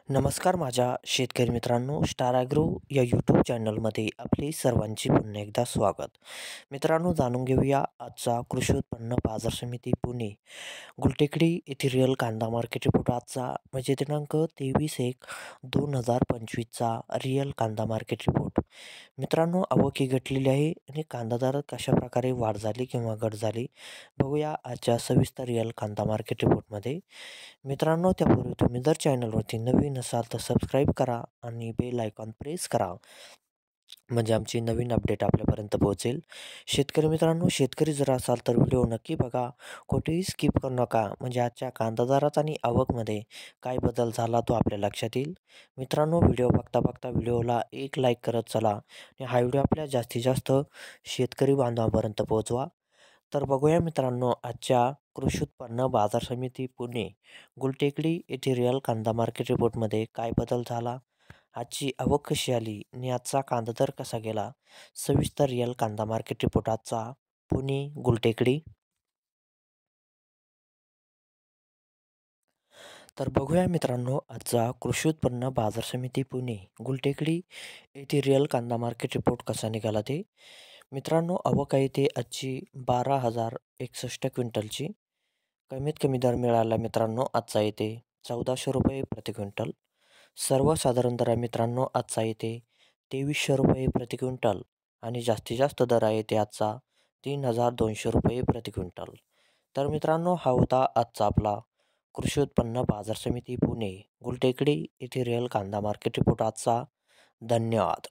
नमस्कार माझ्या शेतकरी मित्रांनो, स्टार ॲग्रो या यूट्यूब चॅनलमध्ये आपले सर्वांचे पुन्हा एकदा स्वागत. मित्रांनो, जाणून घेऊया आजचा कृषी उत्पन्न बाजार समिती पुणे गुलटेकडी येथील रिअल कांदा मार्केट रिपोर्ट आजचा म्हणजे दिनांक 23/1/2025चा रिअल कांदा मार्केट रिपोर्ट. मित्रांनो, आवक ही घटलेली आहे आणि कांदा दरात कशा प्रकारे वाढ झाली किंवा घट झाली बघूया आजच्या सविस्तर रिअल कांदा मार्केट रिपोर्टमध्ये. मित्रांनो, त्यापूर्वी तुम्ही जर चॅनलवरती नवीन असाल तर सबस्क्राईब करा आणि बेल आयकॉन प्रेस करा, म्हणजे आमची नवीन अपडेट आपल्यापर्यंत पोहोचेल. शेतकरी मित्रांनो, शेतकरी जर असाल तर व्हिडिओ नक्की बघा, कुठेही स्किप करू नका, म्हणजे आजच्या कांदा दरात आणि आवकमध्ये काय बदल झाला तो आपल्या लक्षात येईल. मित्रांनो, व्हिडिओ बघता बघता व्हिडिओला एक लाईक करत चला आणि हा व्हिडिओ आपल्या जास्तीत जास्त शेतकरी बांधवांपर्यंत पोहोचवा. तर बघूया मित्रांनो, आजच्या कृषी उत्पन्न बाजार समिती पुणे गुलटेकडी येथे रिअल कांदा मार्केट रिपोर्टमध्ये काय बदल झाला, आजची आवक कशी आली आणि आजचा कांदा दर कसा गेला. सविस्तर रिअल कांदा मार्केट रिपोर्ट आजचा पुणे गुलटेकडी. तर बघूया मित्रांनो, आजचा कृषी उत्पन्न बाजार समिती पुणे गुलटेकडी येथे रिअल कांदा मार्केट रिपोर्ट कसा निघाला ते. मित्रांनो, आवक आहे ते आजची 12,061 क्विंटलची. कमीत कमी दर मिळाला मित्रांनो आजचा येते 1400 रुपये प्रति क्विंटल. सर्वसाधारण दर आहे मित्रांनो आजचा येते 2300 रुपये प्रति क्विंटल आणि जास्तीत जास्त दर आहे ते आजचा 3,200 रुपये प्रति क्विंटल. तर मित्रांनो, हा होता आजचा आपला कृषी उत्पन्न बाजार समिती पुणे गुलटेकडी येथे रिअल कांदा मार्केट रिपोर्ट आजचा. धन्यवाद.